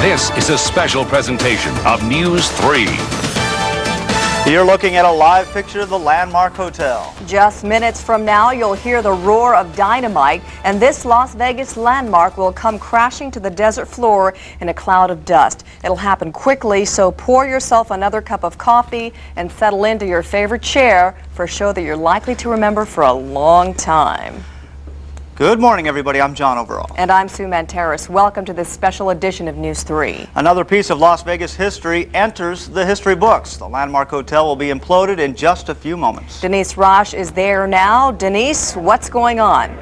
This is a special presentation of News 3. You're looking at a live picture of the Landmark Hotel. Just minutes from now, you'll hear the roar of dynamite, and this Las Vegas landmark will come crashing to the desert floor in a cloud of dust. It'll happen quickly, so pour yourself another cup of coffee and settle into your favorite chair for a show that you're likely to remember for a long time. Good morning, everybody. I'm John Overall. And I'm Sue Manteris. Welcome to this special edition of News 3. Another piece of Las Vegas history enters the history books. The Landmark Hotel will be imploded in just a few moments. Denise Roche is there now. Denise, what's going on?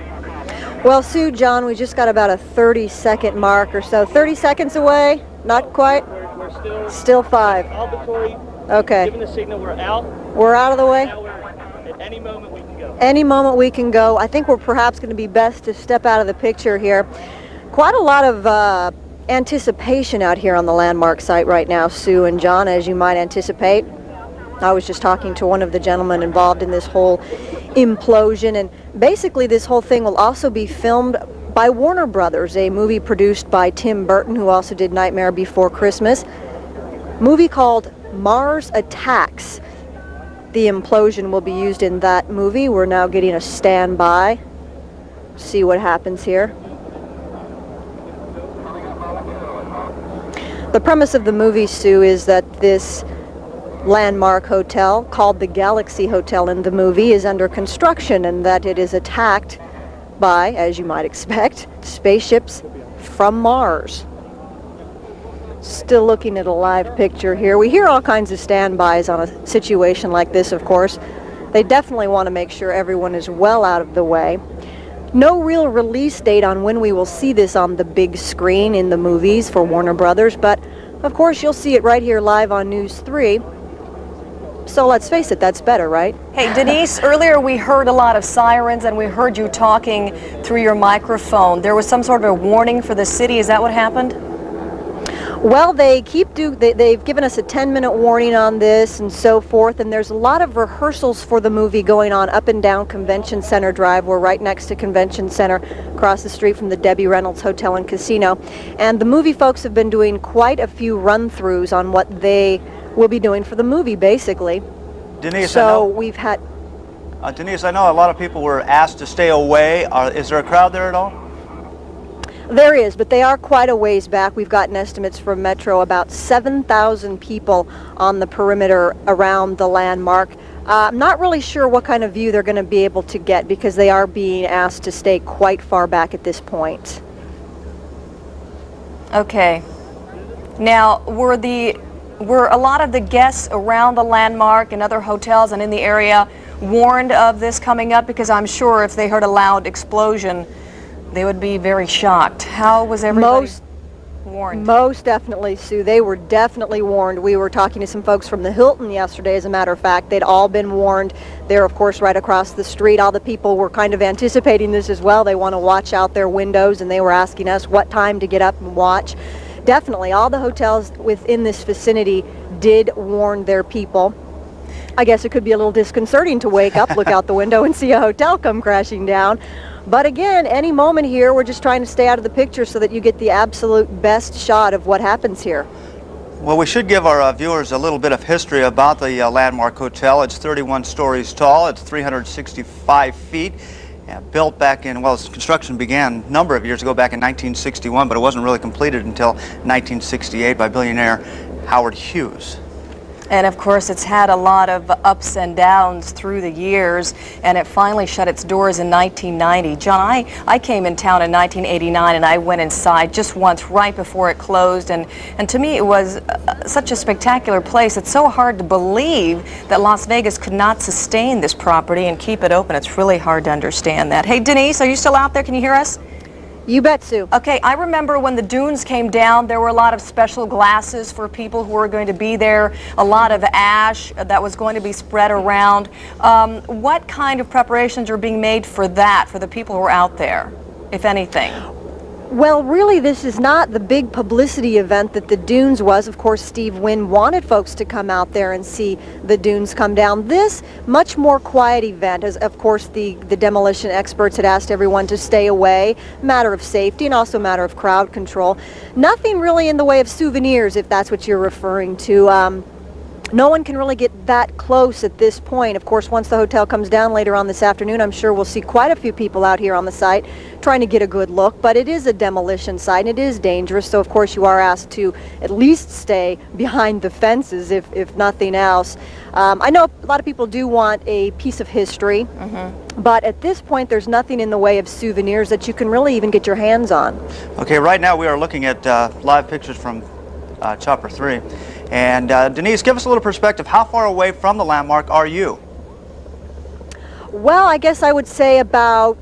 Well, Sue, John, we just got about a 30-second mark or so. 30 seconds away? Not quite? We're still 5. Auditory. Okay. Given the signal, we're out. We're out of the way? Now at any moment we can go. Any moment we can go. I think we're perhaps going to be best to step out of the picture here. Quite a lot of anticipation out here on the Landmark site right now, Sue and John, as you might anticipate. I was just talking to one of the gentlemen involved in this whole implosion, and basically this whole thing will also be filmed by Warner Brothers, a movie produced by Tim Burton, who also did Nightmare Before Christmas. Movie called Mars Attacks. The implosion will be used in that movie. We're now getting a standby. See what happens here. The premise of the movie, Sue, is that this Landmark Hotel, called the Galaxy Hotel in the movie, is under construction and that it is attacked by, as you might expect, spaceships from Mars. Still looking at a live picture here. We hear all kinds of standbys on a situation like this, of course. They definitely want to make sure everyone is well out of the way. No real release date on when we will see this on the big screen in the movies for Warner Brothers, but of course you'll see it right here live on News 3. So let's face it, that's better, right? Hey, Denise, earlier we heard a lot of sirens and we heard you talking through your microphone. There was some sort of a warning for the city. Is that what happened? Well, they've given us a 10-minute warning on this and so forth, and there's a lot of rehearsals for the movie going on up and down Convention Center Drive. We're right next to Convention Center, across the street from the Debbie Reynolds Hotel and Casino. And the movie folks have been doing quite a few run-throughs on what they will be doing for the movie, basically. Denise, so we've had... Denise, I know a lot of people were asked to stay away. Is there a crowd there at all? There is, but they are quite a ways back. We've gotten estimates from Metro, about 7,000 people on the perimeter around the Landmark. I'm not really sure what kind of view they're going to be able to get because they are being asked to stay quite far back at this point. Okay. Now, were a lot of the guests around the Landmark and other hotels and in the area warned of this coming up? Because I'm sure if they heard a loud explosion, they would be very shocked. How was everybody warned? Most definitely, Sue. They were definitely warned. We were talking to some folks from the Hilton yesterday, as a matter of fact. They'd all been warned. They're, of course, right across the street. All the people were kind of anticipating this as well. They want to watch out their windows, and they were asking us what time to get up and watch. Definitely, all the hotels within this vicinity did warn their people. I guess it could be a little disconcerting to wake up, look out the window, and see a hotel come crashing down. But again, any moment here, we're just trying to stay out of the picture so that you get the absolute best shot of what happens here. Well, we should give our viewers a little bit of history about the Landmark Hotel. It's 31 stories tall. It's 365 feet. Built back in, well, its construction began a number of years ago, back in 1961, but it wasn't really completed until 1968 by billionaire Howard Hughes. And of course, it's had a lot of ups and downs through the years, and it finally shut its doors in 1990. John, I came in town in 1989, and I went inside just once right before it closed, and to me it was such a spectacular place. It's so hard to believe that Las Vegas could not sustain this property and keep it open. It's really hard to understand that. Hey, Denise, are you still out there? Can you hear us? You bet, Sue. Okay, I remember when the dunes came down, there were a lot of special glasses for people who were going to be there, a lot of ash that was going to be spread around. What kind of preparations are being made for that, for the people who are out there, if anything? Well, really, this is not the big publicity event that the Dunes was. Of course, Steve Wynn wanted folks to come out there and see the Dunes come down. This, much more quiet event, as of course the demolition experts had asked everyone to stay away, matter of safety and also matter of crowd control. Nothing really in the way of souvenirs, if that's what you're referring to. No one can really get that close at this point. Of course, once the hotel comes down later on this afternoon, I'm sure we'll see quite a few people out here on the site trying to get a good look, but it is a demolition site and it is dangerous, so of course you are asked to at least stay behind the fences if nothing else. I know a lot of people do want a piece of history, but at this point there's nothing in the way of souvenirs that you can really even get your hands on. Okay, right now we are looking at live pictures from Chopper 3. And Denise, give us a little perspective. How far away from the landmark are you? Well, I guess I would say about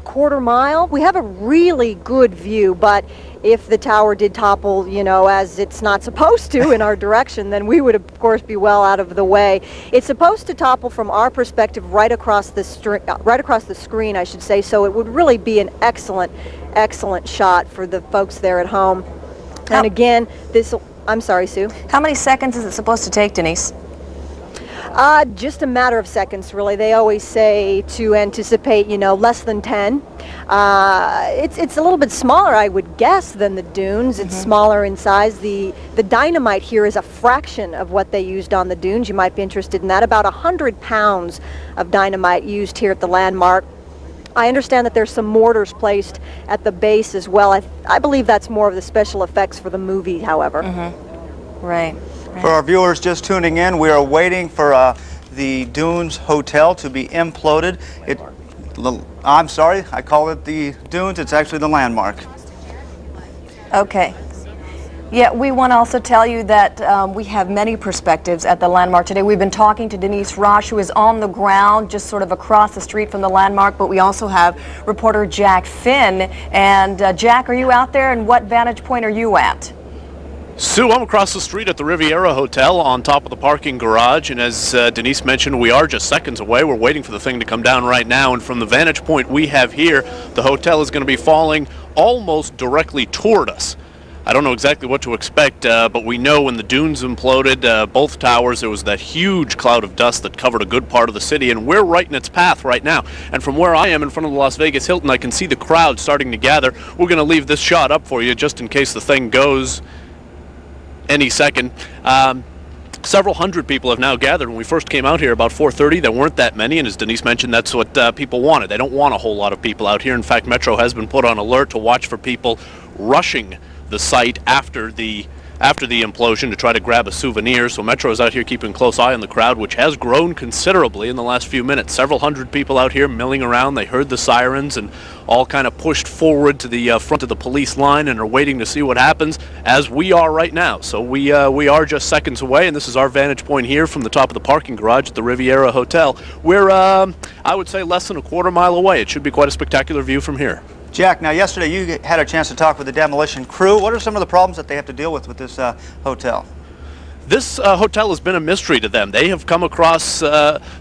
quarter mile. We have a really good view, but if the tower did topple, you know, as it's not supposed to in our direction, then we would, of course, be well out of the way. It's supposed to topple from our perspective right across the screen, I should say, so it would really be an excellent, excellent shot for the folks there at home. And again, this... I'm sorry, Sue. How many seconds is it supposed to take, Denise? Just a matter of seconds, really. They always say to anticipate, you know, less than 10. It's a little bit smaller, I would guess, than the Dunes. It's smaller in size. The dynamite here is a fraction of what they used on the Dunes. You might be interested in that. About 100 pounds of dynamite used here at the landmark. I understand that there's some mortars placed at the base as well. I believe that's more of the special effects for the movie, however. Right. For our viewers just tuning in, we are waiting for the Dunes Hotel to be imploded. I'm sorry, I call it the Dunes. It's actually the landmark. Okay. Yeah, we want to also tell you that we have many perspectives at the landmark today. We've been talking to Denise Roche, who is on the ground just sort of across the street from the landmark, but we also have reporter Jack Finn. And Jack, are you out there, and what vantage point are you at? Sue, I'm across the street at the Riviera Hotel on top of the parking garage, and as Denise mentioned, we are just seconds away. We're waiting for the thing to come down right now, and from the vantage point we have here, the hotel is going to be falling almost directly toward us. I don't know exactly what to expect, but we know when the Dunes imploded, both towers, there was that huge cloud of dust that covered a good part of the city, and we're right in its path right now. And from where I am in front of the Las Vegas Hilton, I can see the crowd starting to gather. We're going to leave this shot up for you just in case the thing goes any second. Several hundred people have now gathered. When we first came out here about 4:30, there weren't that many, and as Denise mentioned, that's what people wanted. They don't want a whole lot of people out here. In fact, Metro has been put on alert to watch for people rushing the site after the implosion to try to grab a souvenir. So Metro is out here keeping a close eye on the crowd, which has grown considerably in the last few minutes. Several hundred people out here milling around. They heard the sirens and all kind of pushed forward to the front of the police line and are waiting to see what happens, as we are right now. So we are just seconds away, and this is our vantage point here from the top of the parking garage at the Riviera Hotel. We're, I would say, less than a quarter mile away. It should be quite a spectacular view from here. Jack, now yesterday you had a chance to talk with the demolition crew. What are some of the problems that they have to deal with this hotel? This hotel has been a mystery to them. They have come across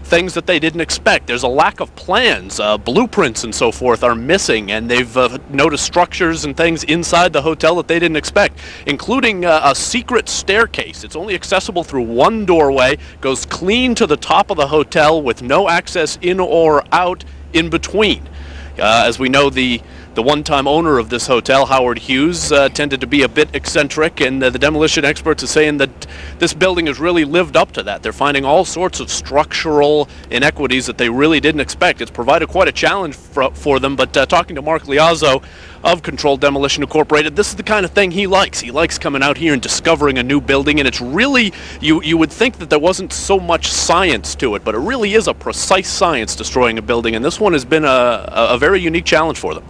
things that they didn't expect. There's a lack of plans. Blueprints and so forth are missing, and they've noticed structures and things inside the hotel that they didn't expect, including a secret staircase. It's only accessible through one doorway, goes clean to the top of the hotel with no access in or out in between. As we know, the one-time owner of this hotel, Howard Hughes, tended to be a bit eccentric, and the demolition experts are saying that this building has really lived up to that. They're finding all sorts of structural inequities that they really didn't expect. It's provided quite a challenge for them, but talking to Mark Liazzo of Controlled Demolition Incorporated, this is the kind of thing he likes. He likes coming out here and discovering a new building, and it's really, you would think that there wasn't so much science to it, but it really is a precise science destroying a building, and this one has been a very unique challenge for them.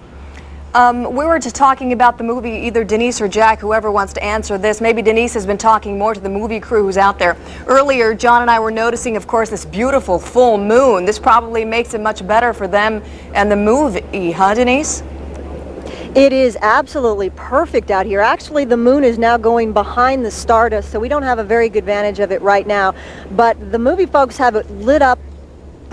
We were just talking about the movie, either Denise or Jack, whoever wants to answer this. Maybe Denise has been talking more to the movie crew who's out there. Earlier, John and I were noticing, of course, this beautiful full moon. This probably makes it much better for them and the movie, huh, Denise? It is absolutely perfect out here. Actually, the moon is now going behind the stardust, so we don't have a very good vantage of it right now. But the movie folks have it lit up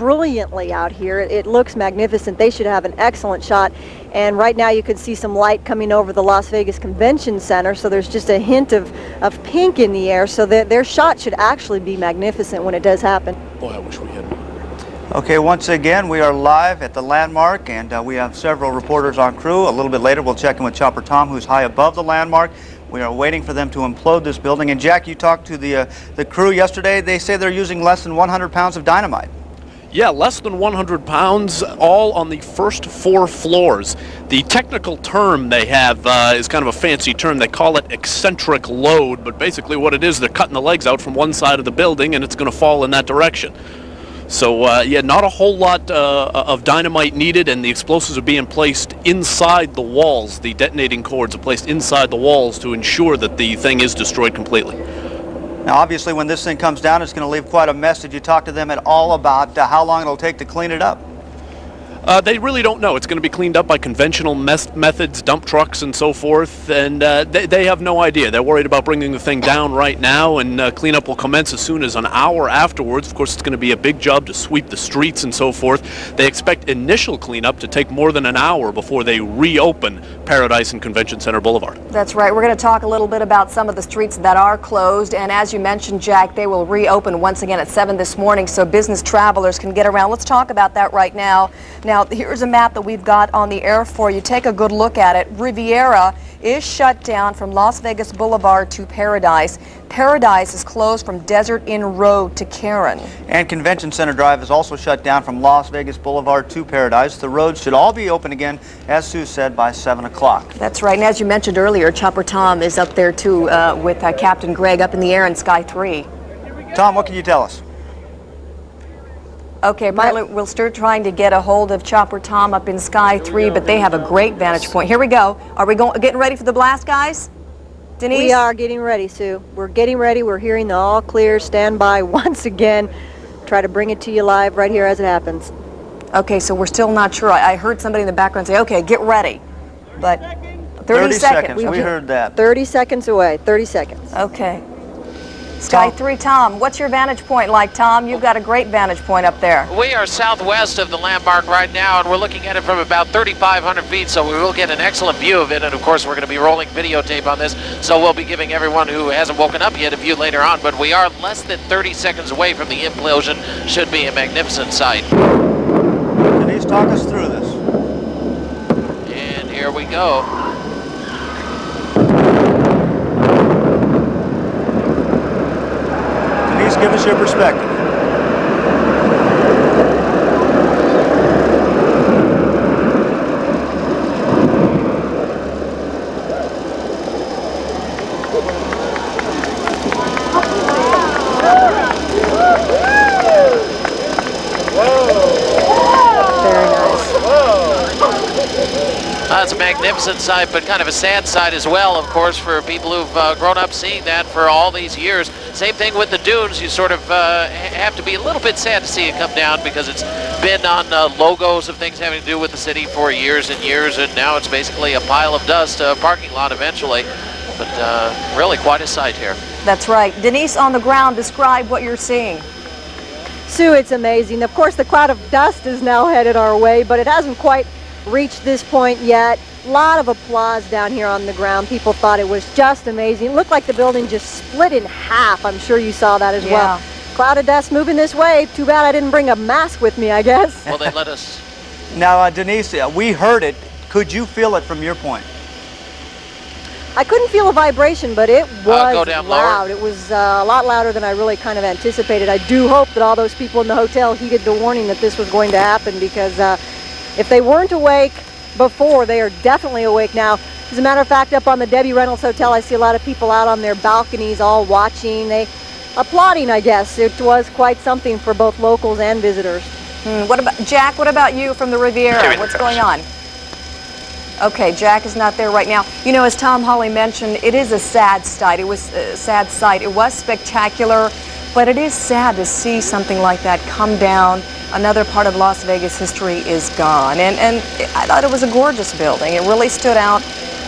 brilliantly out here. It looks magnificent. They should have an excellent shot. And right now you can see some light coming over the Las Vegas Convention Center, so there's just a hint of pink in the air, so that their shot should actually be magnificent when it does happen. Boy, I wish we had one. Okay, once again, we are live at the Landmark, and we have several reporters on crew. A little bit later, we'll check in with Chopper Tom, who's high above the Landmark. We are waiting for them to implode this building. And Jack, you talked to the crew yesterday. They say they're using less than 100 pounds of dynamite. Yeah, less than 100 pounds, all on the first 4 floors. The technical term they have is kind of a fancy term. They call it eccentric load, but basically what it is, they're cutting the legs out from one side of the building and it's going to fall in that direction. So, yeah, not a whole lot of dynamite needed, and the explosives are being placed inside the walls. The detonating cords are placed inside the walls to ensure that the thing is destroyed completely. Now, obviously, when this thing comes down, it's going to leave quite a mess. Did you talk to them at all about how long it'll take to clean it up? They really don't know. It's going to be cleaned up by conventional methods, dump trucks and so forth, and they have no idea. They're worried about bringing the thing down right now, and cleanup will commence as soon as an hour afterwards. Of course, it's going to be a big job to sweep the streets and so forth. They expect initial cleanup to take more than an hour before they reopen Paradise and Convention Center Boulevard. That's right. We're going to talk a little bit about some of the streets that are closed, and as you mentioned, Jack, they will reopen once again at 7 this morning so business travelers can get around. Let's talk about that right now. Now, here's a map that we've got on the air for you. Take a good look at it. Riviera is shut down from Las Vegas Boulevard to Paradise. Paradise is closed from Desert Inn Road to Karen. And Convention Center Drive is also shut down from Las Vegas Boulevard to Paradise. The roads should all be open again, as Sue said, by 7 o'clock. That's right. And as you mentioned earlier, Chopper Tom is up there too with Captain Greg up in the air in Sky 3. Tom, what can you tell us? Okay, we'll start trying to get a hold of Chopper Tom up in Sky 3, but they have a great vantage point. Here we go. Are we getting ready for the blast, guys? Denise? We are getting ready, Sue. We're getting ready. We're hearing the all clear. Stand by once again. Try to bring it to you live right here as it happens. Okay, so we're still not sure. I heard somebody in the background say, okay, get ready. But 30 seconds. We heard that. 30 seconds away. 30 seconds. Okay. Sky 3, Tom, what's your vantage point like, Tom? You've got a great vantage point up there. We are southwest of the Landmark right now, and we're looking at it from about 3,500 feet, so we will get an excellent view of it. And of course, we're going to be rolling videotape on this, so we'll be giving everyone who hasn't woken up yet a view later on. But we are less than 30 seconds away from the implosion. Should be a magnificent sight. Denise, talk us through this. And here we go. Denise, give us your perspective. It's a magnificent sight, but kind of a sad sight as well, of course, for people who've grown up seeing that for all these years. Same thing with the dunes. You sort of have to be a little bit sad to see it come down because it's been on logos of things having to do with the city for years and years, and now it's basically a pile of dust, a parking lot eventually. But really quite a sight here. That's right. Denise, on the ground, describe what you're seeing. Sue, it's amazing. Of course, the cloud of dust is now headed our way, but it hasn't quite reached this point yet. A lot of applause down here on the ground. People thought it was just amazing. It looked like the building just split in half. I'm sure you saw that as well. Cloud of dust moving this way. Too bad I didn't bring a mask with me, I guess. Well, they let us. Now, Denise, we heard it. Could you feel it from your point? I couldn't feel a vibration, but it was go down loud. lower. It was a lot louder than I really kind of anticipated. I do hope that all those people in the hotel heeded the warning that this was going to happen, because if they weren't awake before, they are definitely awake now. As a matter of fact, up on the Debbie Reynolds Hotel, I see a lot of people out on their balconies all watching, applauding, I guess. It was quite something for both locals and visitors. What about Jack? What about you from the Riviera? What's going on? Okay, Jack is not there right now. You know, as Tom Hawley mentioned, it is a sad sight. It was a sad sight. It was spectacular, but it is sad to see something like that come down. Another part of Las Vegas history is gone. And I thought it was a gorgeous building. It really stood out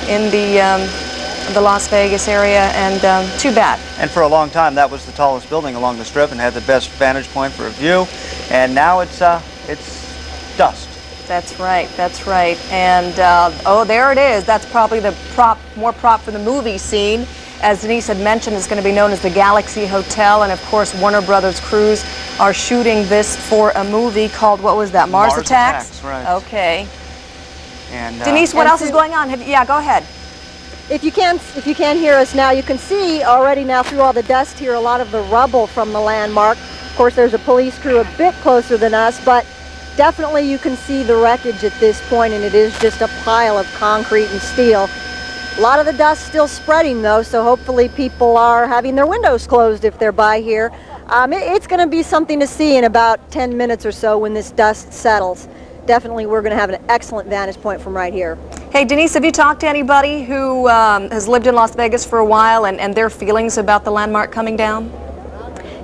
in the Las Vegas area, and too bad. And for a long time, that was the tallest building along the Strip and had the best vantage point for a view. and now it's dust. That's right, that's right. And, oh, there it is. That's probably the more prop for the movie scene. As Denise had mentioned, it's going to be known as the Galaxy Hotel. And, of course, Warner Brothers crews are shooting this for a movie called, what was that, Mars Attacks? Right. Okay. And, Denise, what else is going on? Yeah, go ahead. If you can't hear us now, you can see already now through all the dust here a lot of the rubble from the landmark. Of course, there's a police crew a bit closer than us, but definitely you can see the wreckage at this point, and it is just a pile of concrete and steel. A lot of the dust still spreading, though, so hopefully people are having their windows closed if they're by here. It's going to be something to see in about 10 minutes or so when this dust settles. Definitely we're going to have an excellent vantage point from right here. Hey, Denise, have you talked to anybody who has lived in Las Vegas for a while and their feelings about the landmark coming down?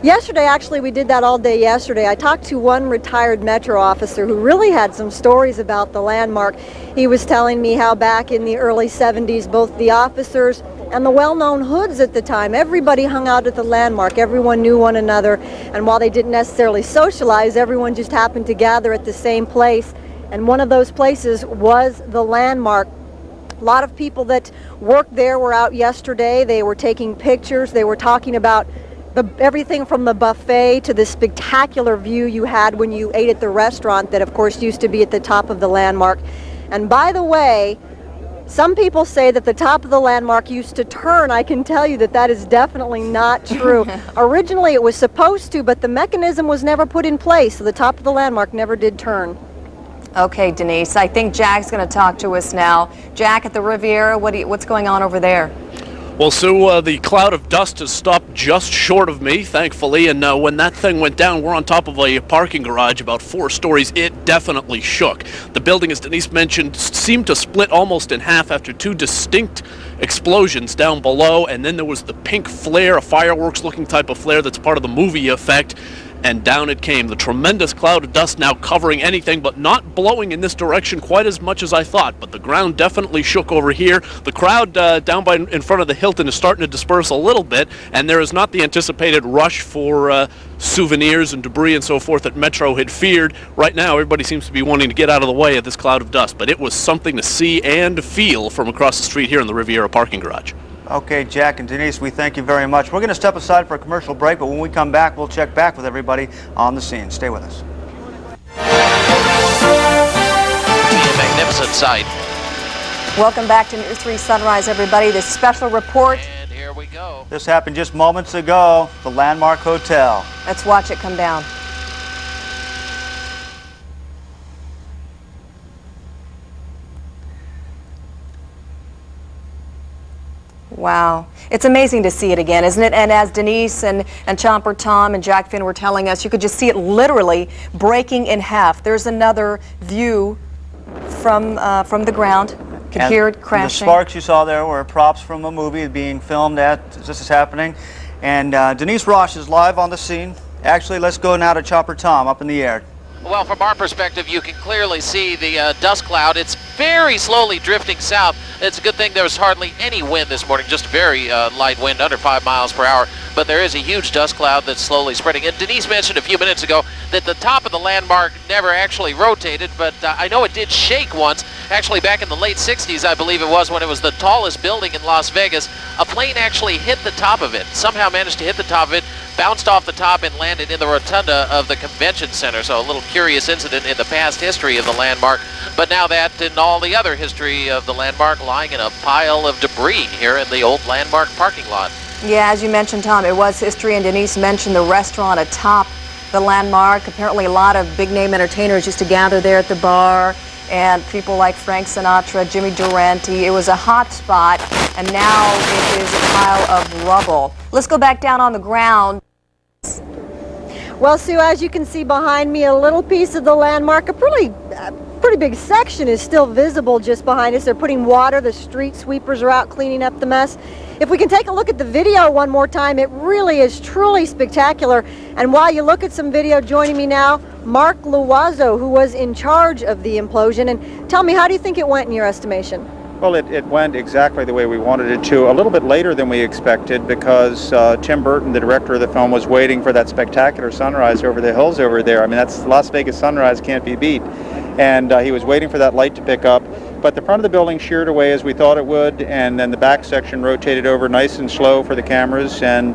Yesterday, actually, we did that all day yesterday. I talked to one retired Metro officer who really had some stories about the landmark. He was telling me how back in the early 70s, both the officers and the well-known hoods at the time, everybody hung out at the landmark. Everyone knew one another, and while they didn't necessarily socialize, everyone just happened to gather at the same place, and one of those places was the landmark. A lot of people that worked there were out yesterday. They were taking pictures. They were talking about everything from the buffet to the spectacular view you had when you ate at the restaurant that, of course, used to be at the top of the landmark. And by the way, some people say that the top of the landmark used to turn. I can tell you that that is definitely not true. Originally it was supposed to, but the mechanism was never put in place, so the top of the landmark never did turn. Okay, Denise, I think Jack's going to talk to us now. Jack at the Riviera, what's going on over there? Well, Sue, the cloud of dust has stopped just short of me, thankfully, and when that thing went down, we're on top of a parking garage about 4 stories. It definitely shook. The building, as Denise mentioned, seemed to split almost in half after 2 distinct explosions down below, and then there was the pink flare, a fireworks-looking type of flare that's part of the movie effect, and down it came. The tremendous cloud of dust now covering anything, but not blowing in this direction quite as much as I thought. But the ground definitely shook over here. The crowd down in front of the Hilton is starting to disperse a little bit, and there is not the anticipated rush for souvenirs and debris and so forth that Metro had feared. Right now, everybody seems to be wanting to get out of the way of this cloud of dust, but it was something to see and feel from across the street here in the Riviera parking garage. Okay, Jack and Denise, we thank you very much. We're going to step aside for a commercial break, but when we come back, we'll check back with everybody on the scene. Stay with us. A magnificent sight. Welcome back to News 3 Sunrise, everybody. This special report. And here we go. This happened just moments ago, the Landmark Hotel. Let's watch it come down. Wow. It's amazing to see it again, isn't it? And as Denise and Chomper Tom and Jack Finn were telling us, you could just see it literally breaking in half. There's another view from the ground. You can hear it crashing. The sparks you saw there were props from a movie being filmed as this is happening. And Denise Roche is live on the scene. Actually, let's go now to Chopper Tom up in the air. Well, from our perspective, you can clearly see the dust cloud. It's very slowly drifting south. It's a good thing there was hardly any wind this morning, just a very light wind, under 5 miles per hour. But there is a huge dust cloud that's slowly spreading. And Denise mentioned a few minutes ago that the top of the landmark never actually rotated, but I know it did shake once. Actually, back in the late 60s, I believe it was, when it was the tallest building in Las Vegas, a plane actually hit the top of it, somehow managed to hit the top of it, bounced off the top and landed in the rotunda of the convention center. So a little curious incident in the past history of the landmark. But now that and all the other history of the landmark lying in a pile of debris here in the old landmark parking lot. Yeah, as you mentioned, Tom, it was history, and Denise mentioned the restaurant atop the landmark. Apparently a lot of big-name entertainers used to gather there at the bar, and people like Frank Sinatra, Jimmy Durante. It was a hot spot, and now it is a pile of rubble. Let's go back down on the ground. Well, Sue, as you can see behind me, a little piece of the landmark, a pretty big section is still visible just behind us. They're putting water. The street sweepers are out cleaning up the mess. If we can take a look at the video one more time, it really is truly spectacular. And while you look at some video, joining me now, Mark Loiseau, who was in charge of the implosion. And tell me, how do you think it went in your estimation? Well, it went exactly the way we wanted it to. A little bit later than we expected because Tim Burton, the director of the film, was waiting for that spectacular sunrise over the hills over there. I mean, that's Las Vegas sunrise, can't be beat. And he was waiting for that light to pick up. But the front of the building sheared away as we thought it would, and then the back section rotated over nice and slow for the cameras. And